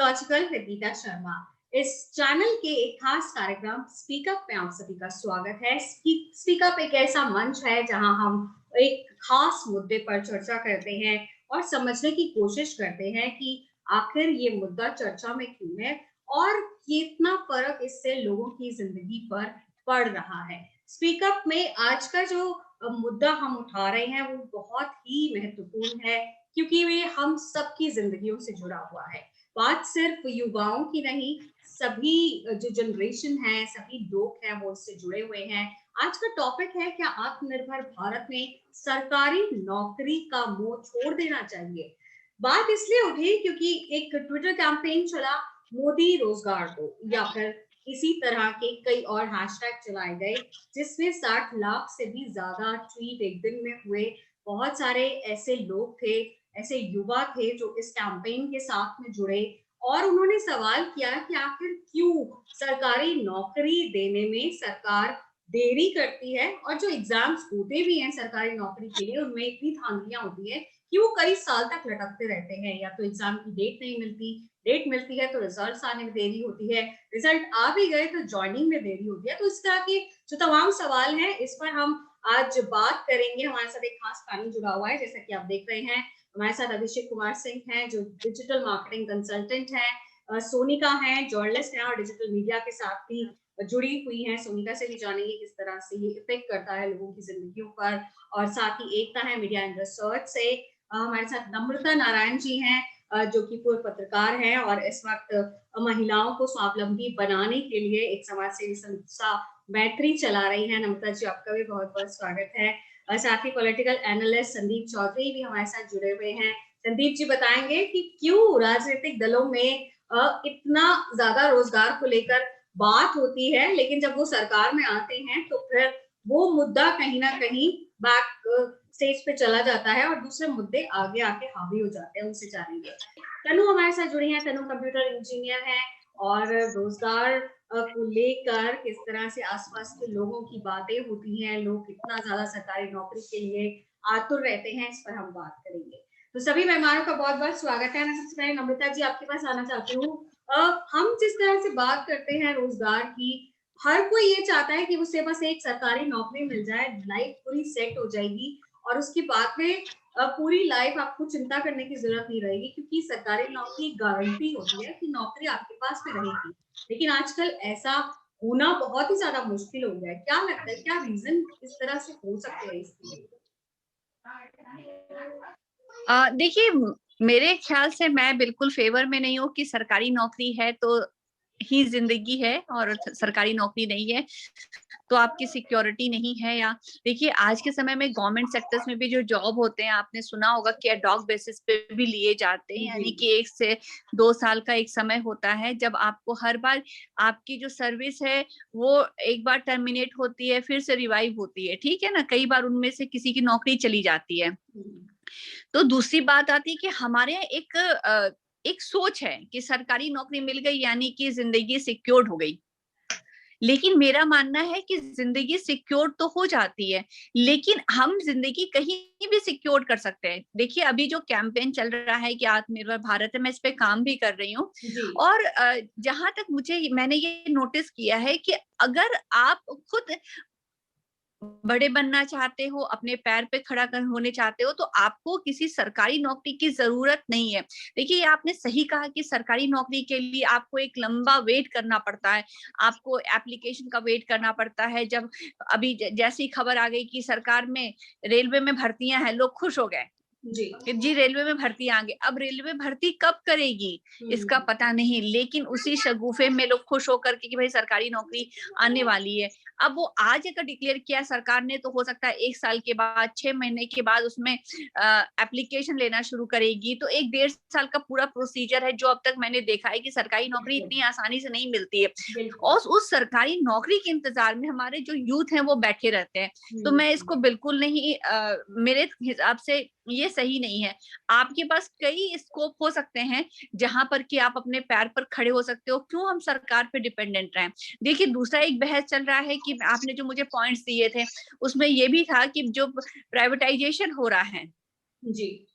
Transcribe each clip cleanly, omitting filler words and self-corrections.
Logical with Gita Sharma. इस channel के एक खास कार्यक्रम स्पीक अप में आप सभी का स्वागत है। स्पीक अप एक ऐसा मंच है जहां हम एक खास मुद्दे पर चर्चा करते हैं और समझने की कोशिश करते हैं कि आखिर ये मुद्दा चर्चा में क्यों है और कितना फर्क इससे लोगों की जिंदगी पर पड़ रहा है। स्पीक अप में आज का जो मुद्दा हम उठा रहे हैं वो बहुत ही महत्वपूर्ण है, क्योंकि वे हम सबकी जिंदगियों से जुड़ा हुआ है। बात सिर्फ युवाओं की नहीं, सभी जो जनरेशन है, सभी लोग हैं वो इससे जुड़े हुए हैं। आज का टॉपिक है, क्या आत्मनिर्भर भारत में सरकारी नौकरी का मोह छोड़ देना चाहिए। बात इसलिए उठी क्योंकि एक ट्विटर कैंपेन चला, मोदी रोजगार दो, या फिर इसी तरह के कई और हैशटैग चलाए गए, जिसमें 60 लाख से भी ज्यादा ट्वीट एक दिन में हुए। बहुत सारे ऐसे लोग थे, ऐसे युवा थे जो इस कैंपेन के साथ में जुड़े और उन्होंने सवाल किया कि आखिर क्यों सरकारी नौकरी देने में सरकार देरी करती है, और जो एग्जाम्स होते भी हैं सरकारी नौकरी के लिए उनमें इतनी धांधलियां होती है कि वो कई साल तक लटकते रहते हैं। या तो एग्जाम की डेट नहीं मिलती, डेट मिलती है तो रिजल्ट आने में देरी होती है, रिजल्ट आ भी गए तो ज्वाइनिंग में देरी होती है। तो इस तरह के जो तमाम सवाल हैं इस पर हम आज बात करेंगे। हमारे साथ एक खास पैनल जुड़ा हुआ है, जैसा कि आप देख रहे हैं। हमारे साथ अभिषेक कुमार सिंह हैं जो डिजिटल मार्केटिंग कंसल्टेंट हैं, सोनिका हैं जर्नलिस्ट हैं और डिजिटल मीडिया के साथ भी जुड़ी हुई हैं। सोनिका से भी जानेंगे किस तरह से ये इफेक्ट करता है लोगों की जिंदगियों पर। और साथ ही एकता है मीडिया एंड रिसर्च से। हमारे साथ नम्रता नारायण जी हैं जो कि पूर्व पत्रकार हैं और इस वक्त महिलाओं को स्वावलंबी बनाने के लिए एक समाज सेवी संस्था मैत्री चला रही है। नम्रता जी, आपका भी बहुत बहुत स्वागत है। और साथ ही पॉलिटिकल एनालिस्ट संदीप चौधरी भी हमारे साथ जुड़े हुए हैं। संदीप जी बताएंगे कि क्यों राजनीतिक दलों में इतना ज्यादा रोजगार को लेकर बात होती है, लेकिन जब वो सरकार में आते हैं तो फिर वो मुद्दा कहीं ना कहीं बैक स्टेज पे चला जाता है और दूसरे मुद्दे आगे आके हावी हो जाते हैं। उनसे जानेंगे। तनु हमारे साथ जुड़ी हैं। तनु कंप्यूटर इंजीनियर है और रोजगार को लेकर किस तरह से आसपास के लोगों की बातें होती हैं, लोग कितना ज्यादा सरकारी नौकरी के लिए आतुर रहते हैं, इस पर हम बात करेंगे। तो सभी मेहमानों का बहुत बहुत स्वागत है। मैं सबसे पहले नम्रता जी आपके पास आना चाहती हूँ। हम जिस तरह से बात करते हैं रोजगार की, हर कोई ये चाहता है कि उसे बस एक सरकारी नौकरी मिल जाए, लाइफ पूरी सेट हो जाएगी और उसके बाद में पूरी लाइफ आपको चिंता करने की जरूरत नहीं रहेगी, क्योंकि सरकारी नौकरी गारंटी होती है कि नौकरी आपके पास में रहेगी। लेकिन आजकल ऐसा होना बहुत ही ज्यादा मुश्किल हो गया है। क्या लगता है, क्या रीजन इस तरह से हो सकते हैं इसके लिए? देखिए, मेरे ख्याल से मैं बिल्कुल फेवर में नहीं हूँ कि सरकारी नौकरी है तो ही जिंदगी है और सरकारी नौकरी नहीं है तो आपकी सिक्योरिटी नहीं है। या देखिए, आज के समय में गवर्नमेंट सेक्टर्स में भी जो जॉब होते हैं, आपने सुना होगा कि एडॉक बेसिस पे भी लिए जाते हैं, यानी कि 1 से 2 साल का एक समय होता है जब आपको हर बार आपकी जो सर्विस है वो एक बार टर्मिनेट होती है, फिर से रिवाइव होती है। ठीक है ना, कई बार उनमें से किसी की नौकरी चली जाती है। तो दूसरी बात आती है कि हमारे यहाँ एक सोच है कि सरकारी नौकरी मिल गई यानी कि जिंदगी सिक्योर्ड हो गई। लेकिन मेरा मानना है कि जिंदगी सिक्योर तो हो जाती है, लेकिन हम जिंदगी कहीं भी सिक्योर कर सकते हैं। देखिए, अभी जो कैंपेन चल रहा है कि आत्मनिर्भर भारत है, मैं इस पे काम भी कर रही हूँ। और जहां तक मैंने ये नोटिस किया है कि अगर आप खुद बड़े बनना चाहते हो, अपने पैर पे खड़ा होने चाहते हो, तो आपको किसी सरकारी नौकरी की जरूरत नहीं है। देखिए, आपने सही कहा कि सरकारी नौकरी के लिए आपको एक लंबा वेट करना पड़ता है, आपको एप्लीकेशन का वेट करना पड़ता है। जब अभी जैसी खबर आ गई कि सरकार में रेलवे में भर्तियां हैं, लोग खुश हो गए जी रेलवे में भर्ती आ गई। अब रेलवे भर्ती कब करेगी इसका पता नहीं, लेकिन उसी शगुफे में लोग खुश होकर के कि भाई सरकारी नौकरी आने वाली है। अब वो आज अगर डिक्लेयर किया सरकार ने, तो हो सकता है 1 साल के बाद, 6 महीने के बाद उसमें एप्लीकेशन लेना शुरू करेगी। तो 1 डेढ़ साल का पूरा प्रोसीजर है, जो अब तक मैंने देखा है कि सरकारी नौकरी इतनी आसानी से नहीं मिलती है। और उस सरकारी नौकरी के इंतजार में हमारे जो यूथ हैं वो बैठे रहते हैं। तो मैं इसको बिल्कुल नहीं, मेरे हिसाब से ये सही नहीं है। आपके पास कई स्कोप हो सकते हैं जहां पर कि आप अपने पैर पर खड़े हो सकते हो। क्यों हम सरकार पे डिपेंडेंट रहें? देखिए, दूसरा एक बहस चल रहा है कि आपने जो मुझे पॉइंट्स दिए थे उसमें ये भी था कि जो प्राइवेटाइजेशन हो रहा है जी,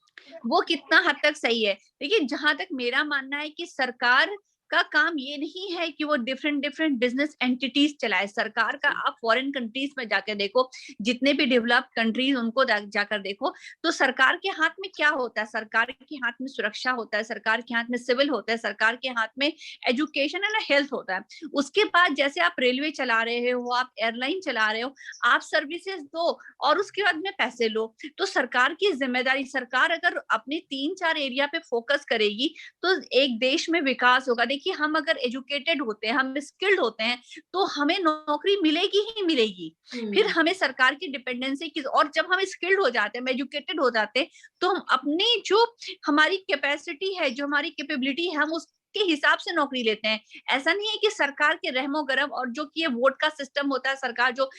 वो कितना हद तक सही है। देखिए, जहां तक मेरा मानना है कि सरकार का काम ये नहीं है कि वो डिफरेंट डिफरेंट बिजनेस एंटिटीज चलाए। सरकार का आप फॉरेन कंट्रीज में जाकर देखो, जितने भी डेवलप्ड कंट्रीज उनको जाकर देखो, तो सरकार के हाथ में क्या होता है? सरकार के हाथ में सुरक्षा होता है, सरकार के हाथ में सिविल होता है, सरकार के हाथ में एजुकेशन एंड हेल्थ होता है। उसके बाद जैसे आप रेलवे चला रहे हो, आप एयरलाइन चला रहे हो, आप सर्विसेज दो और उसके बाद में पैसे लो। तो सरकार की जिम्मेदारी, सरकार अगर अपने 3-4 एरिया पे फोकस करेगी तो एक देश में विकास होगा। देखिए, हम अगर एजुकेटेड होते हैं, हम स्किल्ड होते हैं, तो हमें नौकरी मिलेगी ही मिलेगी। फिर हमें सरकार की डिपेंडेंसी की, और जब हम स्किल्ड हो जाते हैं, एजुकेटेड हो जाते हैं, तो हम अपनी जो हमारी कैपेसिटी है, जो हमारी कैपेबिलिटी है, हम के हिसाब से नौकरी लेते हैं। ऐसा नहीं है कि सरकार के रहमो गरम, और जो कि ये वोट का सिस्टम होता है, सरकार जो,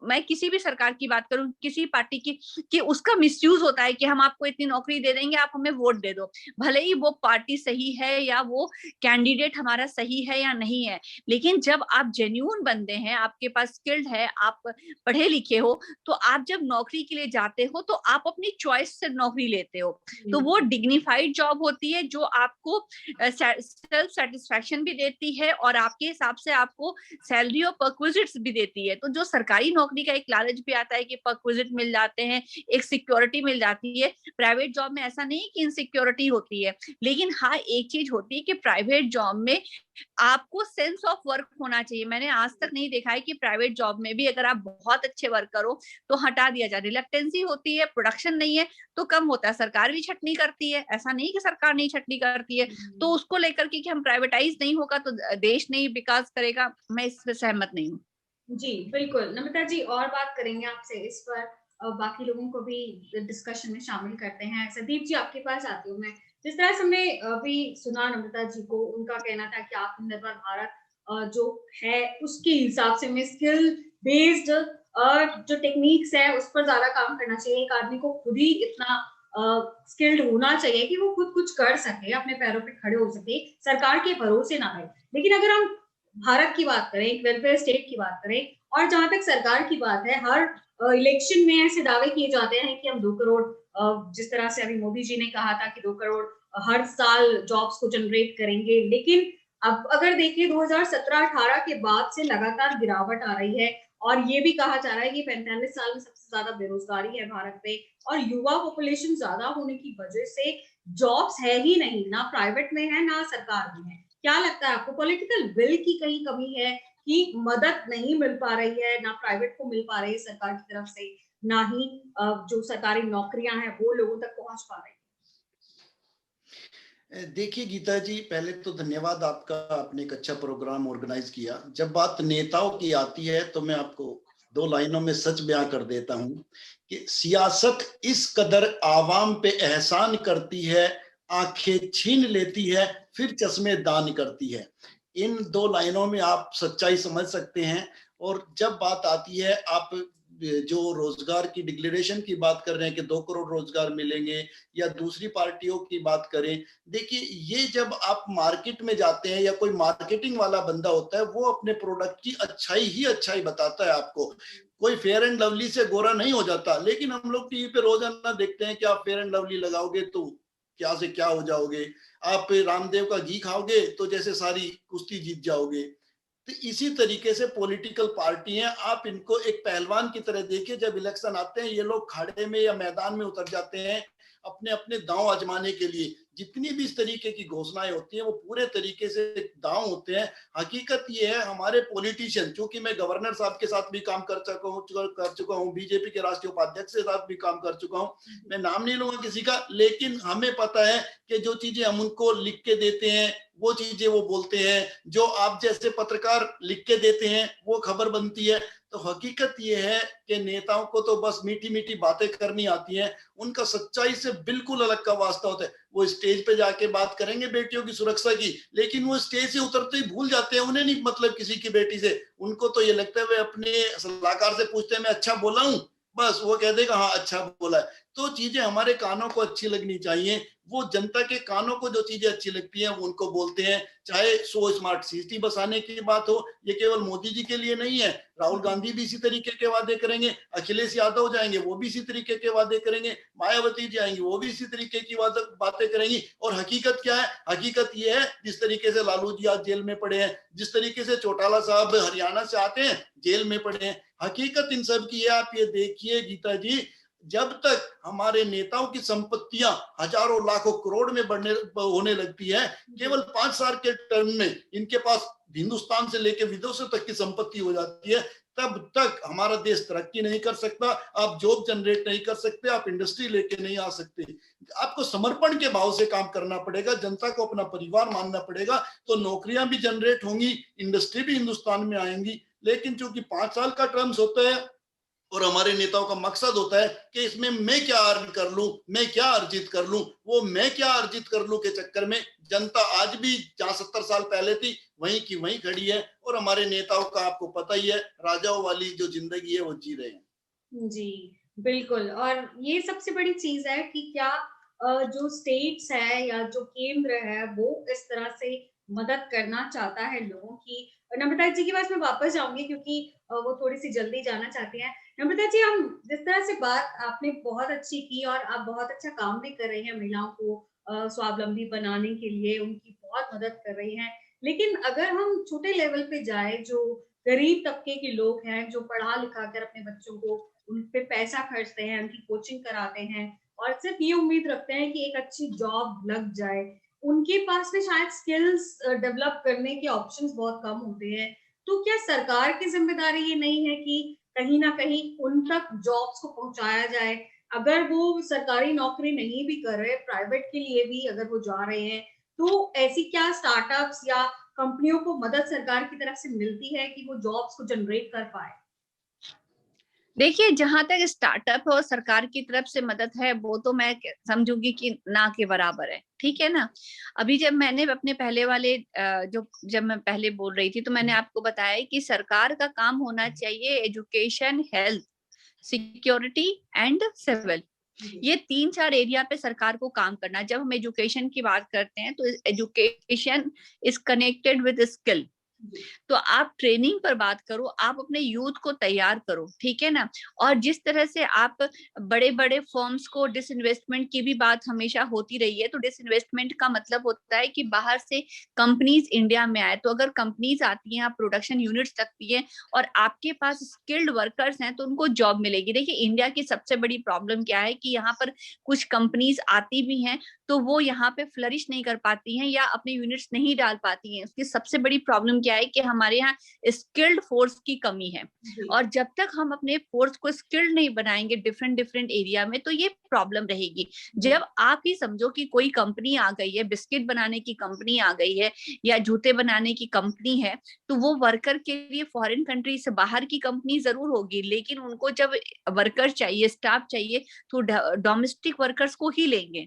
मैं किसी भी सरकार की बात करूं, किसी पार्टी की, कि उसका मिसयूज होता है कि हम आपको इतनी नौकरी दे देंगे, आप हमें वोट दे दो। भले ही वो पार्टी सही है या वो कैंडिडेट हमारा सही है या नहीं है, लेकिन जब आप जेन्युइन बंदे हैं, आपके पास स्किल्ड है, आप पढ़े लिखे हो, तो आप जब नौकरी के लिए जाते हो तो आप अपनी चॉइस से नौकरी लेते हो। तो वो डिग्निफाइड जॉब होती है, जो आपको सेल्फ सेटिस्फैक्शन भी देती है और आपके हिसाब से आपको सैलरी और परक्विजिट्स भी देती है। तो जो सरकारी नौकरी का एक लालच भी आता है कि परक्विजिट मिल जाते हैं, एक सिक्योरिटी मिल जाती है। प्राइवेट जॉब में ऐसा नहीं कि इनसिक्योरिटी होती है, लेकिन हाँ, एक चीज होती है कि प्राइवेट जॉब में आपको सेंस ऑफ वर्क होना चाहिए। मैंने आज तक नहीं देखा है कि प्राइवेट जॉब में भी अगर आप बहुत अच्छे वर्कर हो तो हटा दिया जाए। रिलक्टेंसी होती है, प्रोडक्शन नहीं है तो कम होता है। सरकार भी छटनी करती है, ऐसा नहीं कि सरकार नहीं छटनी करती है। तो उसको लेकर के कि हम प्राइवेटाइज नहीं होगा तो देश नहीं विकास करेगा, मैं इससे सहमत नहीं हूँ। जी, बिल्कुल। नमिता जी, और बात करेंगे आपसे इस पर, बाकी लोगों को भी डिस्कशन में शामिल करते हैं। संदीप जी, आपके पास आती हूँ मैं। जिस तरह से हमने अभी सुना नमिता जी को, उनका कहना था कि आत्मनिर्भर भारत जो है उसके हिसाब से हमें स्किल बेस्ड जो टेक्निक्स है उस पर ज़्यादा काम करना चाहिए। एक आदमी को खुद ही इतना स्किल्ड होना चाहिए कि वो खुद कुछ कर सके, अपने पैरों पे खड़े हो सके, सरकार के भरोसे ना रहे। लेकिन अगर हम भारत की बात करें, एक वेलफेयर स्टेट की बात करें, और जहां तक सरकार की बात है, हर इलेक्शन में ऐसे दावे किए जाते हैं कि हम 2 करोड़, जिस तरह से अभी मोदी जी ने कहा था कि 2 करोड़ हर साल जॉब्स को जनरेट करेंगे। लेकिन अब अगर देखिए 2017-18 के बाद से लगातार गिरावट आ रही है, और ये भी कहा जा रहा है कि 45 साल में सबसे ज्यादा बेरोजगारी है भारत में, और युवा पॉपुलेशन ज्यादा होने की वजह से जॉब्स है ही नहीं, ना प्राइवेट में है ना सरकार में है। क्या लगता है आपको, पॉलिटिकल विल की कहीं कमी है कि मदद नहीं मिल पा रही है, ना प्राइवेट को मिल पा रही है सरकार की तरफ से, ना ही जो सरकारी नौकरियां हैं वो लोगों तक पहुंच पा रही देखिए गीता जी, पहले तो धन्यवाद आपका, आपने एक अच्छा प्रोग्राम ऑर्गेनाइज किया। जब बात नेताओं की आती है तो मैं आपको 2 लाइनों में सच बयां कर देता हूं कि सियासत इस कदर आवाम पे एहसान करती है, आंखें छीन लेती है, फिर चश्मे दान करती है। इन 2 लाइनों में आप सच्चाई समझ सकते हैं। और जब बात आती है, आप जो रोजगार की डिक्लेरेशन की बात कर रहे हैं कि 2 करोड़ रोजगार मिलेंगे, या दूसरी पार्टियों की बात करें, देखिए ये जब आप मार्केट में जाते हैं या कोई मार्केटिंग वाला बंदा होता है, वो अपने प्रोडक्ट की अच्छाई ही अच्छाई बताता है आपको। कोई फेयर एंड लवली से गोरा नहीं हो जाता। लेकिन हम लोग टीवी पे रोजाना देखते हैं कि आप फेयर एंड लवली लगाओगे तो क्या से क्या हो जाओगे, आप रामदेव का घी खाओगे तो जैसे सारी कुश्ती जीत जाओगे। तो इसी तरीके से पॉलिटिकल पार्टी हैं, आप इनको एक पहलवान की तरह देखिए। जब इलेक्शन आते हैं, ये लोग खाड़े में या मैदान में उतर जाते हैं अपने अपने दांव आजमाने के लिए। जितनी भी इस तरीके की घोषणाएं होती हैं वो पूरे तरीके से दांव होते हैं। हकीकत ये है, हमारे पॉलिटिशियन, चूंकि मैं गवर्नर साहब के साथ भी काम कर चुका हूँ, बीजेपी के राष्ट्रीय उपाध्यक्ष के साथ भी काम कर चुका हूँ, मैं नाम नहीं लूंगा किसी का, लेकिन हमें पता है कि जो चीजें हम उनको लिख के देते हैं वो चीजें वो बोलते हैं, जो आप जैसे पत्रकार लिख के देते हैं वो खबर बनती है। तो हकीकत ये है कि नेताओं को तो बस मीठी मीठी बातें करनी आती हैं, उनका सच्चाई से बिल्कुल अलग का वास्ता होता है। वो स्टेज पे जाके बात करेंगे बेटियों की सुरक्षा की, लेकिन वो स्टेज से उतरते ही भूल जाते हैं, उन्हें नहीं मतलब किसी की बेटी से। उनको तो ये लगता है, वे अपने सलाहकार से पूछते हैं मैं अच्छा बोला हूं, बस वो कह देगा हाँ अच्छा बोला है। तो चीजें हमारे कानों को अच्छी लगनी चाहिए। वो जनता के कानों को जो चीजें अच्छी लगती हैं वो उनको बोलते हैं। चाहे 100 स्मार्ट सिटी बसाने की बात हो, ये केवल मोदी जी के लिए नहीं है, राहुल गांधी भी इसी तरीके के वादे करेंगे, अखिलेश यादव जाएंगे वो भी इसी तरीके के वादे करेंगे, मायावती जी आएंगी वो भी इसी तरीके की बातें करेंगी। और हकीकत क्या है? हकीकत ये है, जिस तरीके से लालू जी आज जेल में पड़े हैं, जिस तरीके से चौटाला साहब हरियाणा से आते हैं जेल में पड़े हैं, हकीकत इन सब की है। आप ये देखिए गीता जी, जब तक हमारे नेताओं की संपत्तियां हजारों लाखों करोड़ में बढ़ने होने लगती है, केवल 5 साल के टर्म में इनके पास हिंदुस्तान से लेकर विदेशों तक की संपत्ति हो जाती है, तब तक हमारा देश तरक्की नहीं कर सकता। आप जॉब जनरेट नहीं कर सकते, आप इंडस्ट्री लेके नहीं आ सकते। आपको समर्पण के भाव से काम करना पड़ेगा, जनता को अपना परिवार मानना पड़ेगा, तो नौकरियां भी जनरेट होंगी, इंडस्ट्री भी हिंदुस्तान में आएंगी। लेकिन चूंकि 5 साल का टर्म्स होता है और हमारे नेताओं का मकसद होता है कि इसमें मैं क्या अर्न कर लूं, मैं क्या अर्जित कर लूं, वो मैं क्या अर्जित कर लूं के चक्कर में जनता आज भी जहां 70 साल पहले थी वहीं की वहीं खड़ी है। और हमारे नेताओं का आपको पता ही है, राजाओं वाली जो जिंदगी है वो जी रहे हैं। जी बिल्कुल। और ये सबसे बड़ी चीज है कि क्या जो स्टेट्स है या जो केंद्र है वो इस तरह से मदद करना चाहता है लोगों की। नम्रता जी के पास मैं वापस जाऊंगी क्योंकि वो थोड़ी सी जल्दी जाना चाहती हैं। नम्रता जी, हम जिस तरह से बात आपने बहुत अच्छी की और आप बहुत अच्छा काम भी कर रही हैं महिलाओं को स्वावलंबी बनाने के लिए, उनकी बहुत मदद कर रही हैं। लेकिन अगर हम छोटे लेवल पे जाए, जो गरीब तबके के लोग हैं, जो पढ़ा लिखा कर अपने बच्चों को उन पे पैसा खर्चते हैं, उनकी कोचिंग कराते हैं और सिर्फ ये उम्मीद रखते हैं कि एक अच्छी जॉब लग जाए, उनके पास में शायद स्किल्स डेवलप करने के ऑप्शंस बहुत कम होते हैं। तो क्या सरकार की जिम्मेदारी ये नहीं है कि कहीं ना कहीं उन तक जॉब्स को पहुंचाया जाए? अगर वो सरकारी नौकरी नहीं भी कर रहे, प्राइवेट के लिए भी अगर वो जा रहे हैं, तो ऐसी क्या स्टार्टअप्स या कंपनियों को मदद सरकार की तरफ से मिलती है कि वो जॉब्स को जनरेट कर पाए? देखिए, जहां तक स्टार्टअप और सरकार की तरफ से मदद है वो तो मैं समझूंगी कि ना के बराबर है, ठीक है ना। अभी जब मैंने अपने पहले वाले जब मैं पहले बोल रही थी तो मैंने आपको बताया कि सरकार का काम होना चाहिए education, health, security and civil. ये 3-4 एरिया पे सरकार को काम करना। जब हम एजुकेशन की बात करते हैं तो education is connected with skill. तो आप ट्रेनिंग पर बात करो, आप अपने यूथ को तैयार करो, ठीक है ना। और जिस तरह से आप बड़े बड़े फर्म्स को डिसइन्वेस्टमेंट की भी बात हमेशा होती रही है, तो डिसइन्वेस्टमेंट का मतलब होता है कि बाहर से कंपनीज इंडिया में आए। तो अगर कंपनीज आती हैं, आप प्रोडक्शन यूनिट्स रखती है और आपके पास स्किल्ड वर्कर्स हैं तो उनको जॉब मिलेगी। देखिए, इंडिया की सबसे बड़ी प्रॉब्लम क्या है कि यहाँ पर कुछ कंपनीज आती भी हैं तो वो यहाँ पे फ्लरिश नहीं कर पाती हैं या अपने यूनिट्स नहीं डाल पाती हैं। उसकी सबसे बड़ी प्रॉब्लम क्या है कि हमारे यहाँ स्किल्ड फोर्स की कमी है। और जब तक हम अपने फोर्स को स्किल्ड नहीं बनाएंगे डिफरेंट डिफरेंट एरिया में, तो ये प्रॉब्लम रहेगी। जब आप ही समझो कि कोई कंपनी आ गई है, बिस्किट बनाने की कंपनी आ गई है या जूते बनाने की कंपनी है, तो वो वर्कर के लिए फॉरेन कंट्री से बाहर की कंपनी जरूर होगी, लेकिन उनको जब वर्कर चाहिए, स्टाफ चाहिए, तो डोमेस्टिक वर्कर्स को ही लेंगे,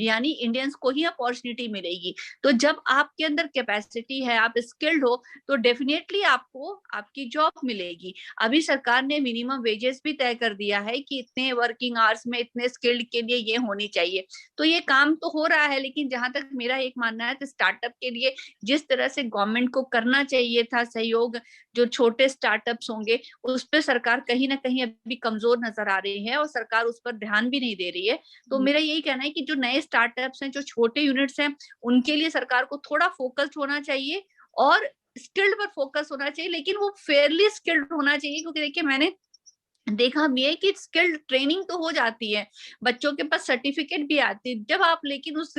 यानी इंडियंस को ही अपॉर्चुनिटी मिलेगी। तो जब आपके अंदर कैपेसिटी है, आप स्किल्ड हो, तो डेफिनेटली आपको आपकी जॉब मिलेगी। अभी सरकार ने मिनिमम वेजेस भी तय कर दिया है कि इतने वर्किंग आवर्स में इतने स्किल्ड के लिए ये होनी चाहिए। तो ये काम तो हो रहा है, लेकिन जहां तक मेरा एक मानना है तो स्टार्टअप के लिए जिस तरह से गवर्नमेंट को करना चाहिए था सहयोग, जो छोटे स्टार्टअप्स होंगे, उस पर सरकार कहीं ना कहीं अभी कमजोर नजर आ रही है और सरकार उस पर ध्यान भी नहीं दे रही है। तो मेरा यही कहना है कि जो नए स्टार्टअप्स हैं, जो छोटे यूनिट्स हैं, उनके लिए सरकार को थोड़ा फोकस्ड होना चाहिए और स्किल्ड पर फोकस होना चाहिए, लेकिन वो फेयरली स्किल्ड होना चाहिए। क्योंकि देखिए, मैंने देखा भी है कि स्किल्ड ट्रेनिंग तो हो जाती है, बच्चों के पास सर्टिफिकेट भी आती है, जब आप लेकिन उस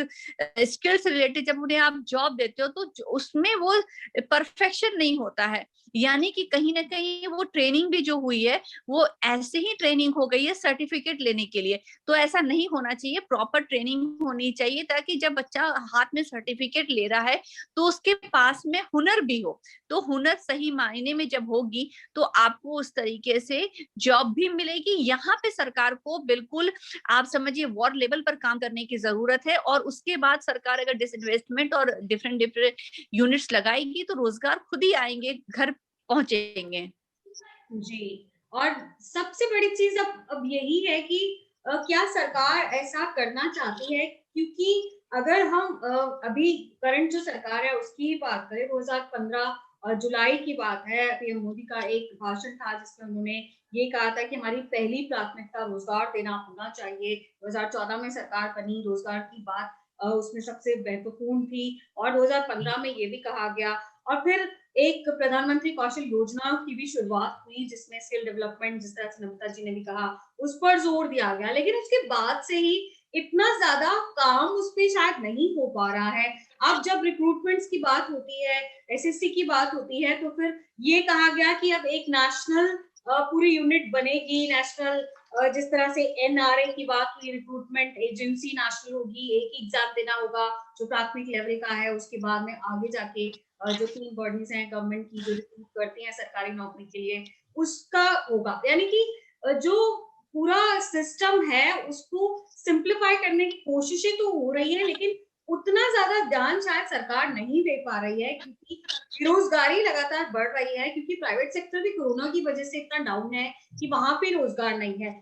स्किल से रिलेटेड जब उन्हें आप जॉब देते हो तो उसमें वो परफेक्शन नहीं होता है। यानी कि कहीं ना कहीं वो ट्रेनिंग भी जो हुई है वो ऐसे ही ट्रेनिंग हो गई है सर्टिफिकेट लेने के लिए। तो ऐसा नहीं होना चाहिए, प्रॉपर ट्रेनिंग होनी चाहिए ताकि जब बच्चा हाथ में सर्टिफिकेट ले रहा है तो उसके पास में हुनर भी हो। तो हुनर सही मायने में जब होगी तो आपको उस तरीके से जॉब भी मिलेगी। यहाँ पे सरकार को बिल्कुल आप समझिए वॉर लेवल पर काम करने की जरूरत है। और उसके बाद सरकार अगर डिसइन्वेस्टमेंट और डिफरेंट डिफरेंट यूनिट्स लगाएगी तो रोजगार खुद ही आएंगे, घर पहुंचेंगे। जी। और सबसे बड़ी चीज अब यही है कि क्या सरकार ऐसा करना चाहती है? क्योंकि अगर हम अभी करंट जो सरकार है उसकी बात करें, 2015 जुलाई की बात है, पीएम मोदी का एक भाषण था जिसमें उन्होंने ये कहा था कि हमारी पहली प्राथमिकता रोजगार देना होना चाहिए। 2014 में सरकार बनी, रोजगार की बात उसमें सबसे महत्वपूर्ण थी, और 2015 में ये भी कहा गया। और फिर एक प्रधानमंत्री कौशल योजना की भी शुरुआत हुई, जिसमें स्किल डेवलपमेंट, जिस तरह से नमिता जी ने भी कहा, उस पर जोर दिया गया। लेकिन उसके बाद से ही इतना ज्यादा काम उस पे शायद नहीं हो पा रहा है। अब जब रिक्रूटमेंट्स की बात होती है, एसएससी की बात होती है, तो फिर ये कहा गया कि अब एक नेशनल पूरी यूनिट बनेगी, नेशनल जिस तरह से एनआरए की बात हुई, रिक्रूटमेंट एजेंसी नेशनल होगी, एक एग्जाम देना होगा जो प्राथमिक लेवल का है, उसके बाद में आगे जाके जो 3 बॉडीज हैं गवर्नमेंट की जो रिक्रूट करती हैं सरकारी नौकरी के लिए, उसका होगा। यानी कि जो पूरा सिस्टम है उसको सिंप्लीफाई करने की कोशिशें तो हो रही है, लेकिन उतना ज्यादा ध्यान शायद सरकार नहीं दे पा रही है, क्योंकि बेरोजगारी लगातार बढ़ रही है, क्योंकि प्राइवेट सेक्टर भी कोरोना की वजह से इतना डाउन है कि वहां पे रोजगार नहीं है।